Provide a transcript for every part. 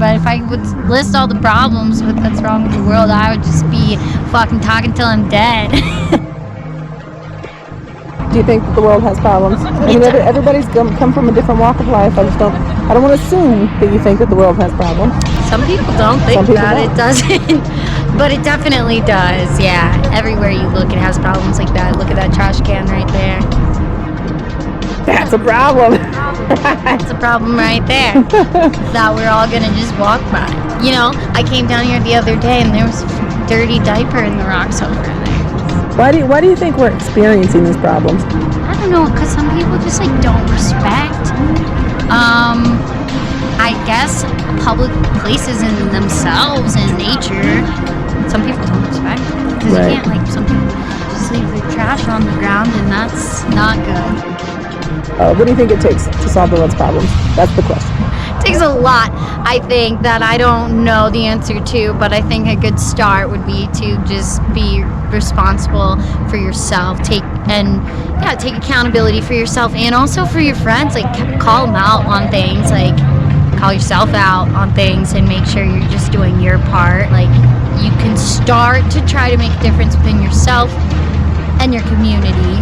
but if I would list all the problems with that's wrong with the world, I would just be fucking talking till I'm dead. Do you think that the world has problems? I mean, everybody's come from a different walk of life. I don't want to assume that you think that the world has problems. Some people don't think that it doesn't, but it definitely does. Yeah, everywhere you look, it has problems like that. Look at that trash can right there. That's a problem. That's a problem right there. That we're all gonna just walk by. You know, I came down here the other day and there was a dirty diaper in the rocks over there. Why do you think we're experiencing these problems? I don't know, because some people just like don't respect. I guess public places in themselves and nature. Some people don't respect because you can't, like, some people just leave their trash on the ground, and that's not good. What do you think it takes to solve the world's problems? That's the question. It takes a lot, I think, that I don't know the answer to, but I think a good start would be to just be responsible for yourself. Take accountability for yourself and also for your friends. Like, call them out on things, like call yourself out on things and make sure you're just doing your part. Like, you can start to try to make a difference within yourself and your community.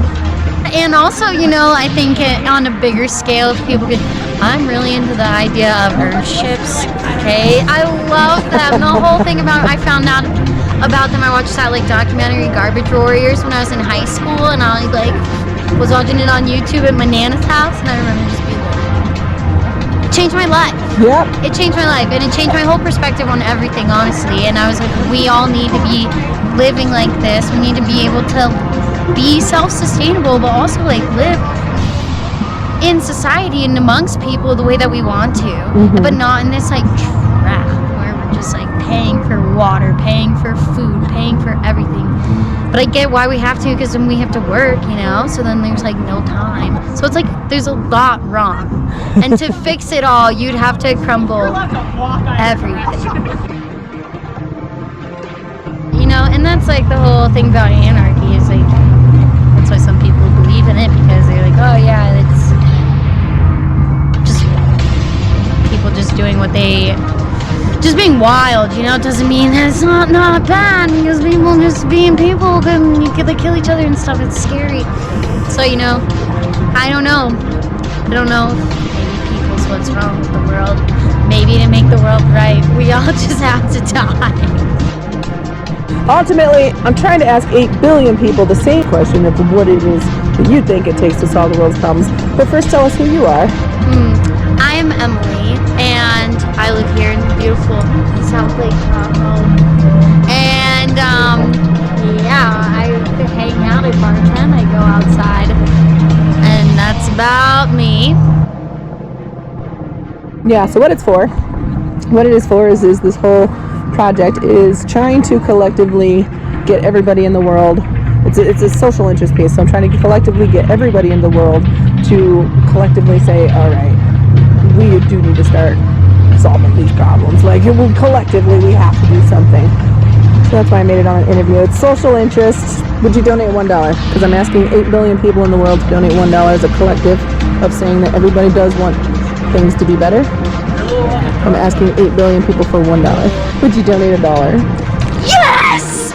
And also, you know, I think on a bigger scale, if people could, I'm really into the idea of earthships. Okay, I love them. The whole thing I found out about them. I watched that like documentary Garbage Warriors when I was in high school, and I was watching it on YouTube at my Nana's house, and I remember just being like, it changed my life. Yep. It changed my life, and it changed my whole perspective on everything, honestly. And I was like, we all need to be living like this. We need to be able to be self-sustainable, but also like live in society and amongst people the way that we want to, but not in this like trap where we're just like paying for water, paying for food, paying for everything. But I get why we have to, because then we have to work, you know, so then there's like no time. So it's like there's a lot wrong, and to fix it all you'd have to crumble everything, you know. And that's like the whole thing about anarchy is like, that's why some people believe in it, because they're like, oh yeah, it's just people just doing what they, just being wild, you know. It doesn't mean that it's not bad, because people just being people, then you could like kill each other and stuff. It's scary. So, you know, I don't know if maybe people's what's wrong with the world. Maybe to make the world right, we all just have to die. Ultimately, I'm trying to ask 8 billion people the same question of what it is that you think it takes to solve the world's problems. But first, tell us who you are. I'm Emily, and I live here in beautiful South Lake Tahoe. And, I hang out, I bartend, I go outside, and that's about me. Yeah, so what it is for is this whole project is trying to collectively get everybody in the world. It's a social interest piece, so I'm trying to collectively get everybody in the world to collectively say, all right, we do need to start solving these problems. Like, collectively, we have to do something. So that's why I made it on an interview. It's social interest. Would you donate $1? Because I'm asking 8 billion people in the world to donate $1 as a collective of saying that everybody does want things to be better. I'm asking 8 billion people for $1. Would you donate $1? Yes!